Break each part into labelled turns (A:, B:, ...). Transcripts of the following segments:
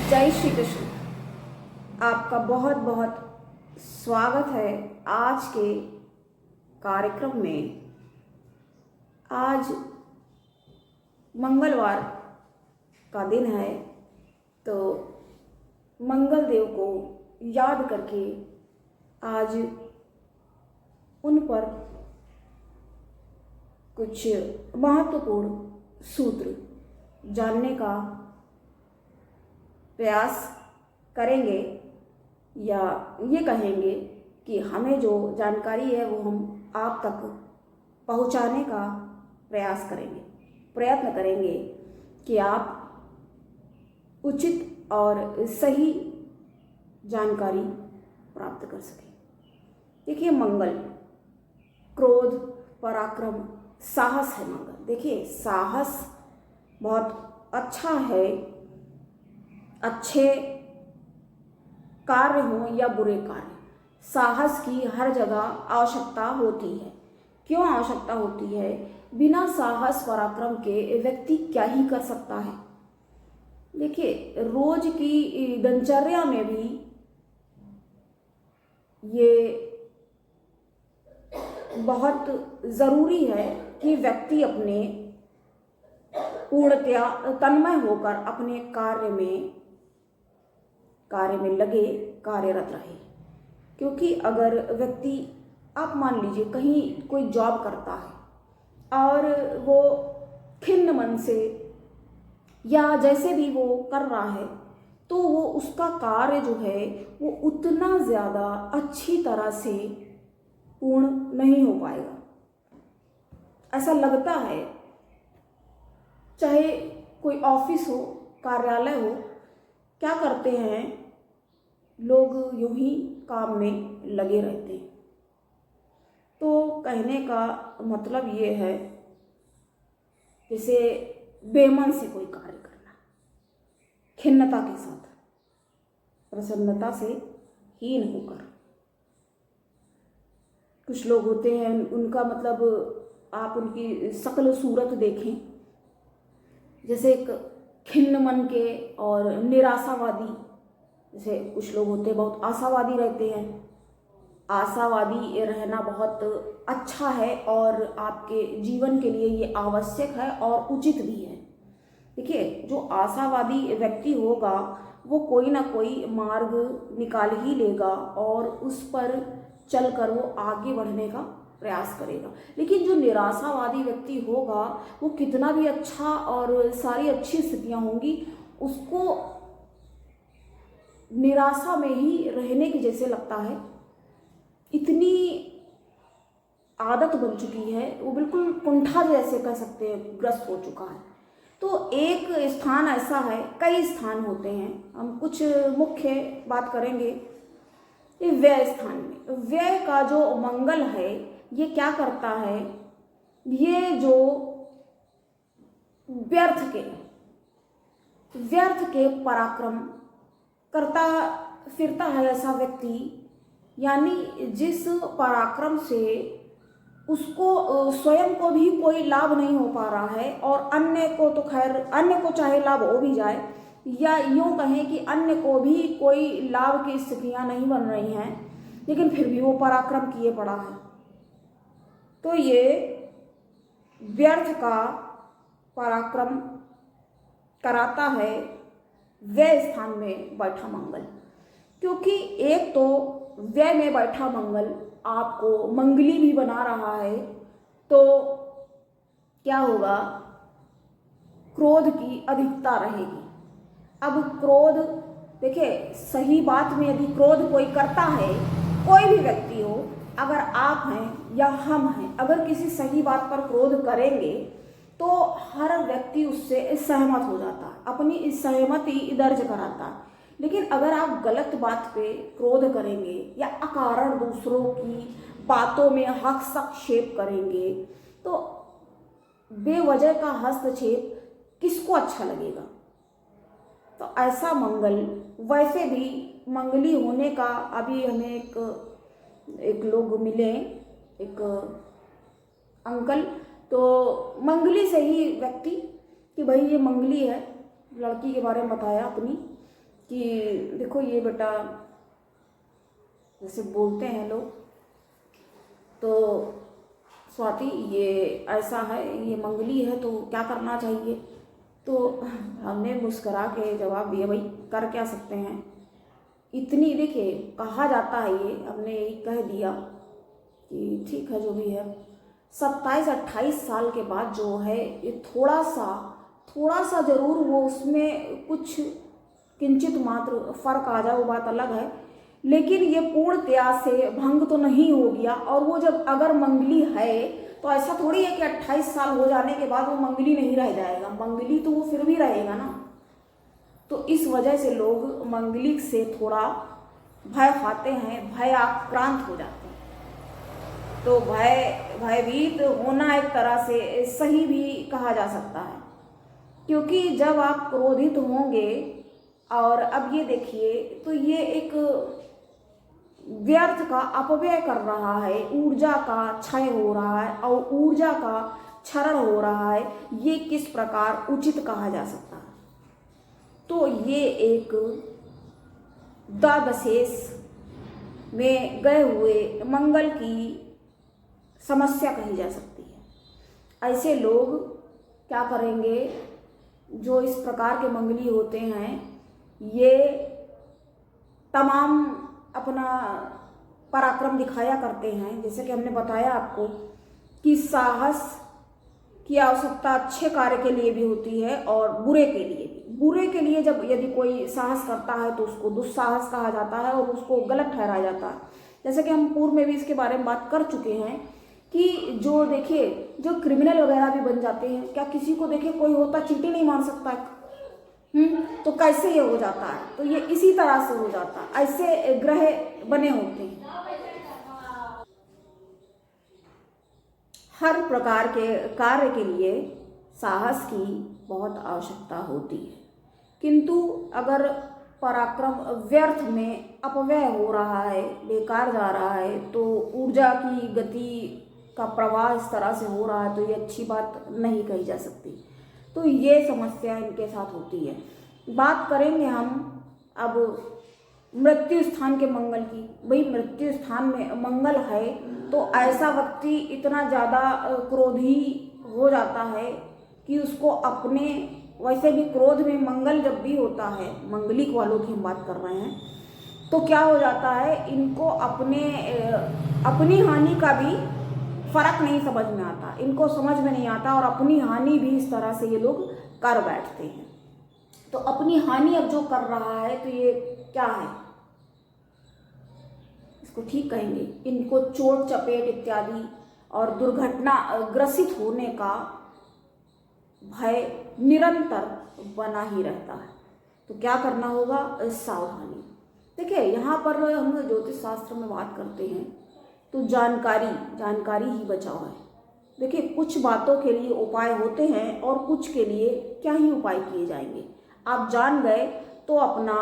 A: जय श्री कृष्ण। आपका बहुत बहुत स्वागत है आज के कार्यक्रम में। आज मंगलवार का दिन है, तो मंगल देव को याद करके आज उन पर कुछ महत्वपूर्ण सूत्र जानने का प्रयास करेंगे, या ये कहेंगे कि हमें जो जानकारी है वो हम आप तक पहुंचाने का प्रयत्न करेंगे कि आप उचित और सही जानकारी प्राप्त कर सकें। देखिए, मंगल क्रोध, पराक्रम, साहस है मंगल। देखिए, साहस बहुत अच्छा है, अच्छे कार्य हों या बुरे कार्य, साहस की हर जगह आवश्यकता होती है। क्यों आवश्यकता होती है? बिना साहस पराक्रम के व्यक्ति क्या ही कर सकता है। देखिए, रोज की दिनचर्या में भी ये बहुत ज़रूरी है कि व्यक्ति अपने पूर्णतया तन्मय होकर अपने कार्य में लगे, कार्यरत रहे। क्योंकि अगर व्यक्ति, आप मान लीजिए कहीं कोई जॉब करता है और वो खिन्न मन से या जैसे भी वो कर रहा है, तो वो उसका कार्य जो है वो उतना ज़्यादा अच्छी तरह से पूर्ण नहीं हो पाएगा, ऐसा लगता है। चाहे कोई ऑफिस हो, कार्यालय हो, क्या करते हैं लोग? यूं ही काम में लगे रहते हैं। तो कहने का मतलब ये है, जैसे बेमन से कोई कार्य करना, खिन्नता के साथ, प्रसन्नता से हीन होकर। कुछ लोग होते हैं, उनका मतलब आप उनकी शक्ल सूरत देखें, जैसे एक खिन्न मन के और निराशावादी। जैसे कुछ लोग होते हैं बहुत आशावादी रहते हैं। आशावादी रहना बहुत अच्छा है और आपके जीवन के लिए ये आवश्यक है और उचित भी है। देखिए, जो आशावादी व्यक्ति होगा वो कोई ना कोई मार्ग निकाल ही लेगा और उस पर चलकर वो आगे बढ़ने का प्रयास करेगा। लेकिन जो निराशावादी व्यक्ति होगा, वो कितना भी अच्छा और सारी अच्छी स्थितियां होंगी, उसको निराशा में ही रहने की जैसे लगता है। इतनी आदत बन चुकी है, वो बिल्कुल कुंठा जैसे कह सकते हैं, ग्रस्त हो चुका है। तो एक स्थान ऐसा है, कई स्थान होते हैं, हम कुछ मुख्य बात करेंगे। ये व्यय स्थान में, व्यय का जो मंगल है ये क्या करता है? ये जो व्यर्थ के पराक्रम करता फिरता है ऐसा व्यक्ति, यानी जिस पराक्रम से उसको स्वयं को भी कोई लाभ नहीं हो पा रहा है और अन्य को तो खैर, अन्य को चाहे लाभ हो भी जाए, या यूं कहें कि अन्य को भी कोई लाभ की स्थितियां नहीं बन रही हैं, लेकिन फिर भी वो पराक्रम किए पड़ा है। तो ये व्यर्थ का पराक्रम कराता है व्यय स्थान में बैठा मंगल। क्योंकि एक तो व्यय में बैठा मंगल आपको मंगली भी बना रहा है, तो क्या होगा? क्रोध की अधिकता रहेगी। अब क्रोध, देखिए सही बात में यदि क्रोध कोई करता है, कोई भी व्यक्ति हो, अगर आप हैं या हम हैं, अगर किसी सही बात पर क्रोध करेंगे तो हर व्यक्ति उससे सहमत हो जाता है, अपनी इस सहमति दर्ज कराता है। लेकिन अगर आप गलत बात पे क्रोध करेंगे या अकारण दूसरों की बातों में हस्तक्षेप करेंगे, तो बेवजह का हस्तक्षेप किसको अच्छा लगेगा? तो ऐसा मंगल, वैसे भी मंगली होने का, अभी हमें एक लोग मिले, एक अंकल, तो मंगली से ही व्यक्ति कि भाई ये मंगली है, लड़की के बारे में बताया अपनी, कि देखो ये बेटा, जैसे बोलते हैं लोग, तो स्वाति ये ऐसा है, ये मंगली है तो क्या करना चाहिए। तो हमने मुस्करा के जवाब दिया, भाई कर क्या सकते हैं, इतनी, देखिए कहा जाता है, ये हमने यही कह दिया कि ठीक है जो भी है, 27-28 साल के बाद जो है ये थोड़ा सा जरूर वो उसमें कुछ किंचित मात्र फर्क आ जाए, वो बात अलग है, लेकिन ये पूर्णतया से भंग तो नहीं हो गया। और वो जब अगर मंगली है तो ऐसा थोड़ी है कि 28 साल हो जाने के बाद वो मंगली नहीं रह जाएगा, मंगली तो वो फिर भी रहेगा ना। तो इस वजह से लोग मंगलिक से थोड़ा भय खाते हैं, भय आक्रांत हो जाते हैं। तो भयभीत होना एक तरह से सही भी कहा जा सकता है, क्योंकि जब आप क्रोधित होंगे, और अब ये देखिए तो ये एक व्यर्थ का अपव्यय कर रहा है, ऊर्जा का क्षय हो रहा है और ऊर्जा का क्षरण हो रहा है, ये किस प्रकार उचित कहा जा सकता है। तो ये एक द्वादशेश में गए हुए मंगल की समस्या कही जा सकती है। ऐसे लोग क्या करेंगे, जो इस प्रकार के मंगली होते हैं, ये तमाम अपना पराक्रम दिखाया करते हैं। जैसे कि हमने बताया आपको कि साहस की आवश्यकता अच्छे कार्य के लिए भी होती है और बुरे के लिए भी। बुरे के लिए जब यदि कोई साहस करता है तो उसको दुस्साहस कहा जाता है और उसको गलत ठहराया जाता है। जैसे कि हम पूर्व में भी इसके बारे में बात कर चुके हैं कि जो देखिए, जो क्रिमिनल वगैरह भी बन जाते हैं, क्या किसी को देखिए कोई होता चींटी नहीं मार सकता है, तो कैसे ये हो जाता है, तो ये इसी तरह से हो जाता है, ऐसे ग्रह बने होते हैं। हर प्रकार के कार्य के लिए साहस की बहुत आवश्यकता होती है, किंतु अगर पराक्रम व्यर्थ में अपव्यय हो रहा है, बेकार जा रहा है, तो ऊर्जा की गति का प्रवाह इस तरह से हो रहा है, तो ये अच्छी बात नहीं कही जा सकती। तो ये समस्या इनके साथ होती है। बात करेंगे हम अब मृत्यु स्थान के मंगल की। भाई मृत्यु स्थान में मंगल है तो ऐसा व्यक्ति इतना ज़्यादा क्रोधी हो जाता है कि उसको अपने, वैसे भी क्रोध में मंगल जब भी होता है, मंगलिक वालों की हम बात कर रहे हैं, तो क्या हो जाता है, इनको अपनी हानि का भी फर्क नहीं समझ में आता, इनको समझ में नहीं आता और अपनी हानि भी इस तरह से ये लोग कर बैठते हैं। तो अपनी हानि अब जो कर रहा है तो ये क्या है, इसको ठीक कहेंगे, इनको चोट चपेट इत्यादि और दुर्घटना ग्रसित होने का भय निरंतर बना ही रहता है। तो क्या करना होगा, सावधानी। देखिए यहाँ पर हम ज्योतिष शास्त्र में बात करते हैं तो जानकारी ही बचाव है। देखिए कुछ बातों के लिए उपाय होते हैं और कुछ के लिए क्या ही उपाय किए जाएंगे। आप जान गए तो अपना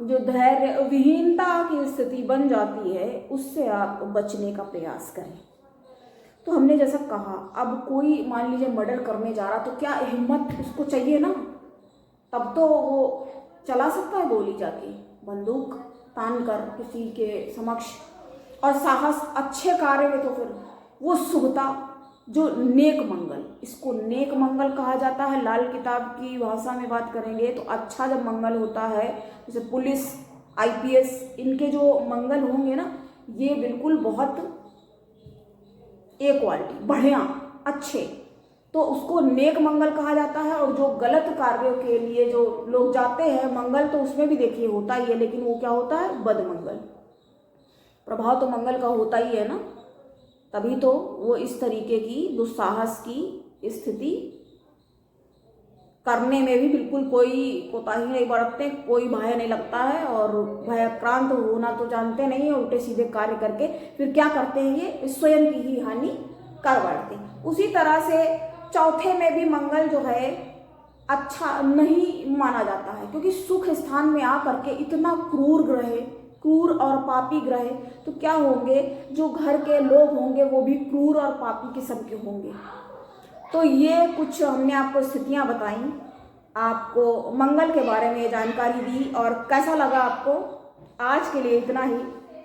A: जो धैर्य विहीनता की स्थिति बन जाती है उससे आप बचने का प्रयास करें। तो हमने जैसा कहा, अब कोई मान लीजिए मर्डर करने जा रहा तो क्या हिम्मत उसको चाहिए ना, तब तो वो चला सकता है गोली जाके बंदूक तान कर किसी के समक्ष, और साहस अच्छे कार्य में तो फिर वो शुभता जो नेक मंगल, इसको नेक मंगल कहा जाता है। लाल किताब की भाषा में बात करेंगे तो अच्छा जब मंगल होता है, जैसे पुलिस IPS इनके जो मंगल होंगे ना, ये बिल्कुल बहुत ए क्वालिटी बढ़िया अच्छे, तो उसको नेक मंगल कहा जाता है। और जो गलत कार्यों के लिए जो लोग जाते हैं मंगल, तो उसमें भी देखिए होता ही है, लेकिन वो क्या होता है, बदमंगल। प्रभाव तो मंगल का होता ही है ना, तभी तो वो इस तरीके की दुस्साहस की स्थिति करने में भी बिल्कुल कोई कोताही नहीं बरतते, कोई भय नहीं लगता है और भयाक्रांत होना तो जानते नहीं है, उल्टे सीधे कार्य करके फिर क्या करते हैं, ये स्वयं की ही हानि कर बैठते हैं। उसी तरह से चौथे में भी मंगल जो है अच्छा नहीं माना जाता है, क्योंकि सुख स्थान में आकर के इतना क्रूर और पापी ग्रह, तो क्या होंगे, जो घर के लोग होंगे वो भी क्रूर और पापी किस्म के होंगे। तो ये कुछ हमने आपको स्थितियां बताई आपको मंगल के बारे में जानकारी दी और कैसा लगा आपको। आज के लिए इतना ही।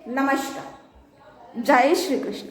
A: नमस्कार। जय श्री कृष्ण।